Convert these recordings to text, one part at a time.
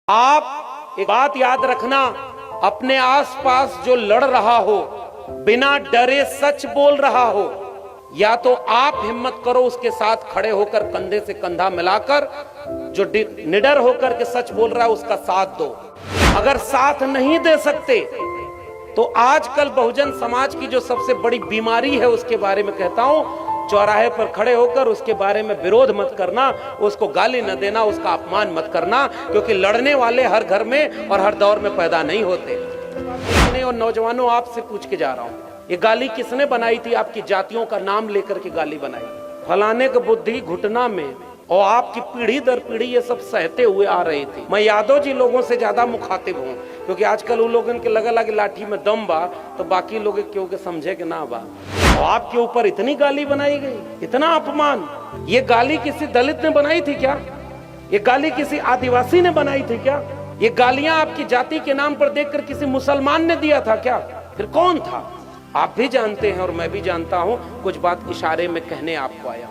आप एक बात याद रखना, अपने आसपास जो लड़ रहा हो, बिना डरे सच बोल रहा हो, या तो आप हिम्मत करो उसके साथ खड़े होकर कंधे से कंधा मिलाकर, जो निडर होकर के सच बोल रहा है उसका साथ दो। अगर साथ नहीं दे सकते तो आजकल बहुजन समाज की जो सबसे बड़ी बीमारी है उसके बारे में कहता हूं, चौराहे पर खड़े होकर उसके बारे में विरोध मत करना, उसको गाली न देना, उसका अपमान मत करना, क्योंकि लड़ने वाले हर घर में और हर दौर में पैदा नहीं होते। और नौजवानों, आपसे पूछ के जा रहा हूं, ये गाली किसने बनाई थी? आपकी जातियों का नाम लेकर के गाली बनाई, फलाने की बुद्धि घुटना में, और आपकी पीढ़ी दर पीढ़ी ये सब सहते हुए आ रहे थे। मैं यादव जी लोगों से ज्यादा मुखातिब हूँ, क्योंकि आजकल उन लोगों के लगा लगे लाठी में दम बा, तो बाकी लोग क्यों के समझे कि ना बा। और आपके ऊपर इतनी गाली बनाई गई, इतना अपमान। ये गाली किसी दलित ने बनाई थी क्या? ये गाली किसी आदिवासी ने बनाई थी क्या? ये गालियां आपकी जाति के नाम पर देखकर किसी मुसलमान ने दिया था क्या? फिर कौन था? आप भी जानते हैं और मैं भी जानता हूं, कुछ बात इशारे में कहने आपको आया।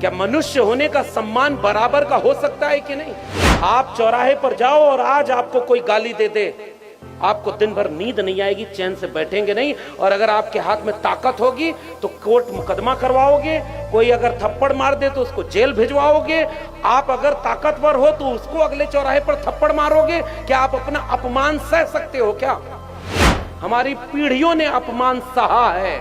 क्या मनुष्य होने का सम्मान बराबर का हो सकता है कि नहीं? आप चौराहे पर जाओ और आज आपको कोई गाली दे दे, आपको दिन भर नींद नहीं आएगी, चैन से बैठेंगे नहीं। और अगर आपके हाथ में ताकत होगी तो कोर्ट मुकदमा करवाओगे, कोई अगर थप्पड़ मार दे तो उसको जेल भिजवाओगे। आप अगर ताकतवर हो तो उसको अगले चौराहे पर थप्पड़ मारोगे। क्या आप अपना अपमान सह सकते हो क्या? हमारी पीढ़ियों ने अपमान सहा है।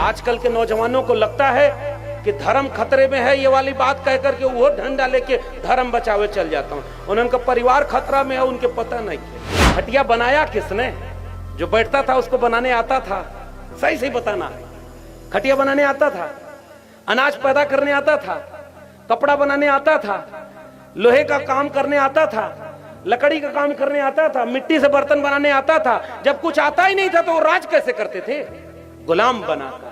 आजकल के नौजवानों को लगता है कि धर्म खतरे में है, ये वाली बात कह करके वो डंडा लेके धर्म बचावे चल जाता हूं। उनका परिवार खतरा में है, उनके पता नहीं है। खटिया बनाया किसने? जो बैठता था उसको बनाने आता था? सही सही बताना है। खटिया बनाने आता था, अनाज पैदा करने आता था, कपड़ा बनाने आता था, लोहे का काम करने आता था, लकड़ी का काम करने आता था, मिट्टी से बर्तन बनाने आता था। जब कुछ आता ही नहीं था तो वो राज कैसे करते थे? गुलाम बनाकर।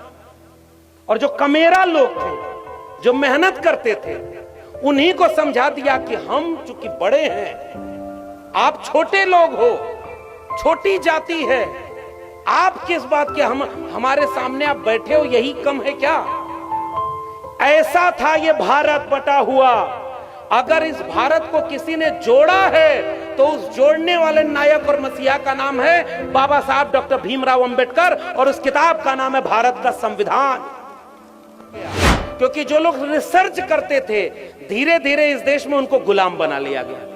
और जो कमेरा लोग थे, जो मेहनत करते थे, उन्हीं को समझा दिया कि हम चूंकि बड़े हैं, आप छोटे लोग हो, छोटी जाति है, आप किस बात के हमारे सामने आप बैठे हो, यही कम है क्या? ऐसा था ये भारत बटा हुआ। अगर इस भारत को किसी ने जोड़ा है तो उस जोड़ने वाले नायक और मसीहा का नाम है बाबा साहब डॉक्टर भीमराव अंबेडकर, और उस किताब का नाम है भारत का संविधान। क्योंकि जो लोग रिसर्च करते थे, धीरे धीरे इस देश में उनको गुलाम बना लिया गया।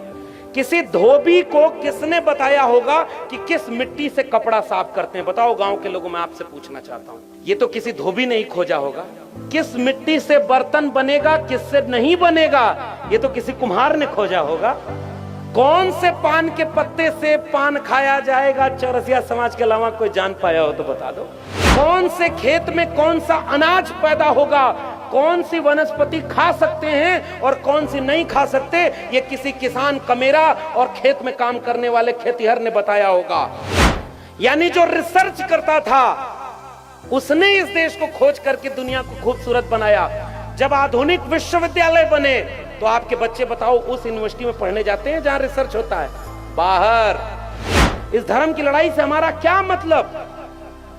किसी धोबी को किसने बताया होगा कि किस मिट्टी से कपड़ा साफ करते हैं? बताओ गांव के लोगों, मैं आपसे पूछना चाहता हूं। ये तो किसी धोबी ने ही खोजा होगा। किस मिट्टी से बर्तन बनेगा, किससे नहीं बनेगा, ये तो किसी कुम्हार ने खोजा होगा। कौन से पान के पत्ते से पान खाया जाएगा, चौरसिया समाज के अलावा कोई जान पाया हो तो बता दो। कौन से खेत में कौन सा अनाज पैदा होगा, कौन सी वनस्पति खा सकते हैं और कौन सी नहीं खा सकते, ये किसी किसान कमेरा और खेत में काम करने वाले खेतीहर ने बताया होगा। यानी जो रिसर्च करता था उसने इस देश को खोज करके दुनिया को खूबसूरत बनाया। जब आधुनिक विश्वविद्यालय बने तो आपके बच्चे बताओ उस यूनिवर्सिटी में पढ़ने जाते हैं जहां रिसर्च होता है? बाहर। इस धर्म की लड़ाई से हमारा क्या मतलब?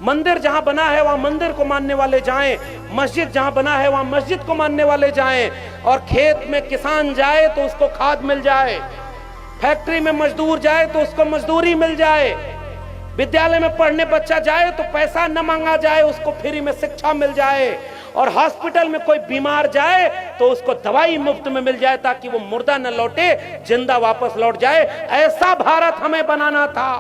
मंदिर जहां बना है वहां मंदिर को मानने वाले जाएं, मस्जिद जहां बना है वहां मस्जिद को मानने वाले जाएं, और खेत में किसान जाए तो उसको खाद मिल जाए, फैक्ट्री में मजदूर जाए तो उसको मजदूरी मिल जाए, विद्यालय में पढ़ने बच्चा जाए तो पैसा न मांगा जाए, उसको फ्री में शिक्षा मिल जाए, और हॉस्पिटल में कोई बीमार जाए तो उसको दवाई मुफ्त में मिल जाए ताकि वो मुर्दा न लौटे, जिंदा वापस लौट जाए। ऐसा भारत हमें बनाना था।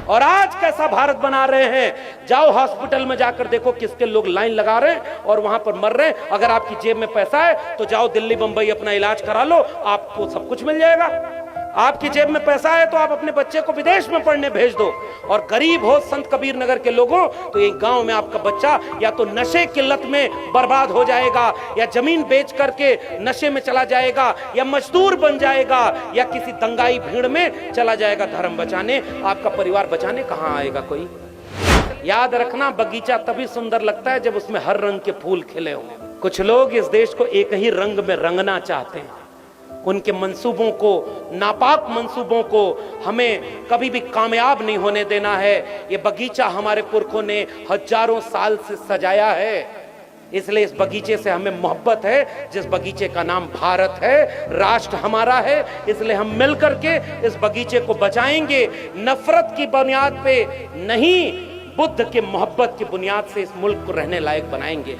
और आज कैसा भारत बना रहे हैं? जाओ हॉस्पिटल में जाकर देखो किसके लोग लाइन लगा रहे हैं और वहां पर मर रहे हैं। अगर आपकी जेब में पैसा है तो जाओ दिल्ली बंबई अपना इलाज करा लो, आपको सब कुछ मिल जाएगा। आपकी जेब में पैसा है तो आप अपने बच्चे को विदेश में पढ़ने भेज दो। और गरीब हो संत कबीर नगर के लोगों तो ये गांव में आपका बच्चा या तो नशे की लत में बर्बाद हो जाएगा, या जमीन बेच करके नशे में चला जाएगा, या मजदूर बन जाएगा, या किसी दंगाई भीड़ में चला जाएगा धर्म बचाने। आपका परिवार बचाने कहां आएगा कोई? याद रखना, बगीचा तभी सुंदर लगता है जब उसमें हर रंग के फूल खिले हों। कुछ लोग इस देश को एक ही रंग में रंगना चाहते हैं। उनके मंसूबों को, नापाक मंसूबों को हमें कभी भी कामयाब नहीं होने देना है। ये बगीचा हमारे पुरखों ने हजारों साल से सजाया है। इसलिए इस बगीचे से हमें मोहब्बत है, जिस बगीचे का नाम भारत है, राष्ट्र हमारा है। इसलिए हम मिलकर के इस बगीचे को बचाएंगे, नफरत की बुनियाद पे नहीं, बुद्ध के मोहब्बत की बुनियाद से इस मुल्क को रहने लायक बनाएंगे।